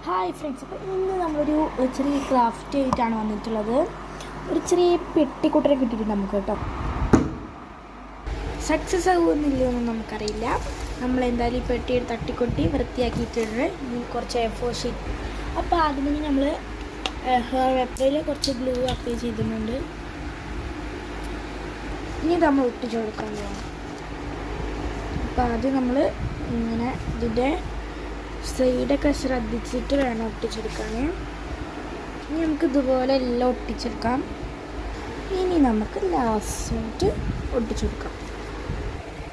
Hi friends, അപ്പോൾ ഇന്ന് നമ്മളൊരു ചെറിയ ക്രാഫ്റ്റ് ആയിട്ടാണ് വന്നിട്ടുള്ളത്. ഒരു ചെറിയ പെട്ടിക്കുട്ടനെ കിട്ടിയിട്ടുണ്ട് നമുക്ക് കേട്ടോ. സക്സസ് ആകുമെന്നില്ലയൊന്നും നമുക്കറിയില്ല. നമ്മളെന്തായാലും ഈ പെട്ടി തട്ടിക്കൊട്ടി വൃത്തിയാക്കിയിട്ടുണ്ട്. കുറച്ച് A4 ഷീറ്റ്. അപ്പോൾ അതിന് നമ്മൾ പേപ്പറിൽ കുറച്ച് ഗ്ലൂ അപ്ലൈ ചെയ്തിട്ടുണ്ട്. ഇനി നമ്മൾ ഒട്ടിച്ച് കൊടുക്കാൻ പോകണം. അപ്പോൾ ആദ്യം നമ്മൾ ഇങ്ങനെ ഇതിൻ്റെ സൈഡൊക്കെ ശ്രദ്ധിച്ചിട്ട് വേണം ഒട്ടിച്ചെടുക്കാൻ. ഇനി നമുക്ക് ഇതുപോലെ എല്ലാം ഒട്ടിച്ചെടുക്കാം. ഇനി നമുക്ക് ലാസ്റ്റായിട്ട് ഒട്ടിച്ചെടുക്കാം.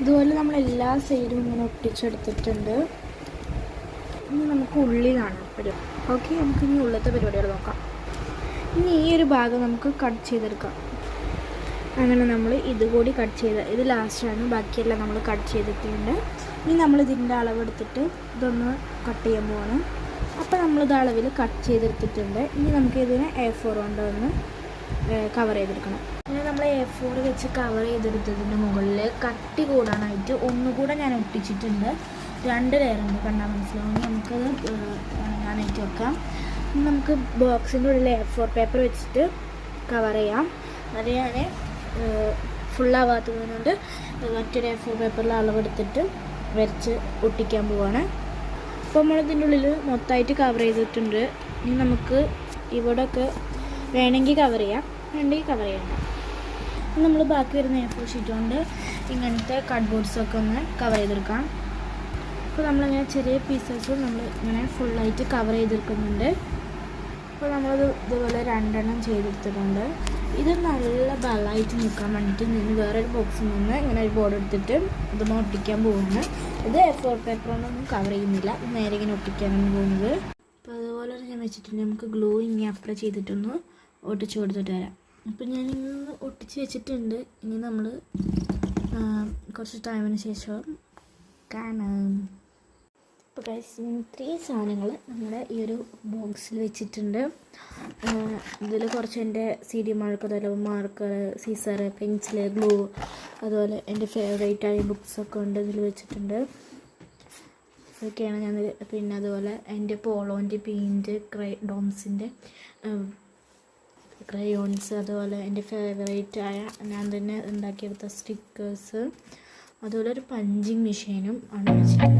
ഇതുപോലെ നമ്മൾ എല്ലാ സൈഡും ഇങ്ങനെ ഒട്ടിച്ചെടുത്തിട്ടുണ്ട്. ഇനി നമുക്ക് ഉള്ളിലാണ് പരിപാടി. ഓക്കെ, നമുക്ക് ഇനി ഉള്ളത്തെ പരിപാടികൾ നോക്കാം. ഇനി ഈ ഒരു ഭാഗം നമുക്ക് കട്ട് ചെയ്തെടുക്കാം. അങ്ങനെ നമ്മൾ ഇതുകൂടി കട്ട് ചെയ്ത്, ഇത് ലാസ്റ്റാണ്, ബാക്കിയെല്ലാം നമ്മൾ കട്ട് ചെയ്തിട്ടുണ്ട്. ഇനി നമ്മൾ ഇതിൻ്റെ അളവെടുത്തിട്ട് ഇതൊന്ന് കട്ട് ചെയ്യാൻ പോവാണ്. അപ്പോൾ നമ്മളിത് അളവിൽ കട്ട് ചെയ്തെടുത്തിട്ടുണ്ട്. ഇനി നമുക്ക് ഇതിനെ A4 കൊണ്ട് ഒന്ന് കവർ ചെയ്തെടുക്കണം. ഇനി നമ്മൾ A4 വെച്ച് കവർ ചെയ്തെടുത്തതിൻ്റെ മുകളിൽ കട്ടി കൂടാനായിട്ട് ഒന്നുകൂടെ ഞാൻ ഒട്ടിച്ചിട്ടുണ്ട്. 2 ലെയറുണ്ട്, കണ്ടാൽ മനസ്സിലാവും. നമുക്കത് ഉണങ്ങാനായിട്ട് വെക്കാം. ഇനി നമുക്ക് ബോക്സിൻ്റെ ഉള്ളിൽ A4 പേപ്പർ വെച്ചിട്ട് കവർ ചെയ്യാം. അത് ഞാൻ ഫുള്ളാവാത്തതുകൊണ്ട് മറ്റൊരു A4 പേപ്പറിൽ അളവെടുത്തിട്ട് വരച്ച് ഒട്ടിക്കാൻ പോവാണ്. അപ്പോൾ നമ്മളിതിൻ്റെ ഉള്ളിൽ മൊത്തമായിട്ട് കവർ ചെയ്തിട്ടുണ്ട്. ഇനി നമുക്ക് ഇവിടെയൊക്കെ വേണമെങ്കിൽ കവർ ചെയ്യാം, വേണമെങ്കിൽ കവർ ചെയ്യണ്ട. നമ്മൾ ബാക്കി വരുന്ന A4 ഷീറ്റ് കൊണ്ട് ഇങ്ങനത്തെ കാർഡ്ബോർഡ്സൊക്കെ ഒന്ന് കവർ ചെയ്തെടുക്കാം. അപ്പോൾ നമ്മളിങ്ങനെ ചെറിയ പീസസ് നമ്മൾ ഇങ്ങനെ ഫുള്ളായിട്ട് കവർ ചെയ്തെടുക്കുന്നുണ്ട്. അപ്പോൾ നമ്മളത് ഇതുപോലെ 2 എണ്ണം ചെയ്തെടുത്തിട്ടുണ്ട്. ഇത് നല്ല ബലമായിട്ട് നിൽക്കാൻ വേണ്ടിയിട്ട് നിന്ന് വേറൊരു ബോക്സിൽ നിന്ന് ഇങ്ങനെ ഒരു ബോർഡ് എടുത്തിട്ട് ഇതൊന്ന് ഒട്ടിക്കാൻ പോകുന്നത്. ഇത് A4 പേപ്പർ കൊണ്ടൊന്നും കവർ ചെയ്യുന്നില്ല, നേരെ ഇങ്ങനെ ഒട്ടിക്കാനാണ് പോകുന്നത്. അപ്പോൾ അതുപോലെ ഞാൻ വെച്ചിട്ടുണ്ട്. നമുക്ക് ഗ്ലൂ ഇനി അപ്ലൈ ചെയ്തിട്ടൊന്ന് ഒട്ടിച്ച് കൊടുത്തിട്ട് വരാം. അപ്പോൾ ഞാനിന്ന് ഒട്ടിച്ച് വെച്ചിട്ടുണ്ട്. ഇനി നമ്മൾ കുറച്ച് ടൈമിന് ശേഷം കാണാം. അപ്പോൾ ഗൈസ്, 3 സാധനങ്ങൾ നമ്മുടെ ഈ ഒരു ബോക്സിൽ വെച്ചിട്ടുണ്ട്. ഇതിൽ കുറച്ച് എൻ്റെ CD marker, scissor, pencil, glue, അതുപോലെ എൻ്റെ ഫേവറേറ്റായ ബുക്സൊക്കെ ഉണ്ട് ഇതിൽ വെച്ചിട്ടുണ്ട്. ഇതൊക്കെയാണ് ഞാൻ. പിന്നെ അതുപോലെ എൻ്റെ പോളോൻ്റെ പെയിൻറ്റ്, ഡോംസിൻ്റെ ക്രയോൺസ്, അതുപോലെ എൻ്റെ ഫേവറേറ്റായ ഞാൻ തന്നെ ഉണ്ടാക്കിയെടുത്ത സ്റ്റിക്കേഴ്സ്, അതുപോലെ ഒരു പഞ്ചിങ് മെഷീനും ആണ് വെച്ചിട്ടുള്ളത്.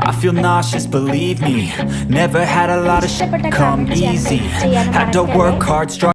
I feel nauseous, believe me. Never had a lot of shit come easy. Had to work hard,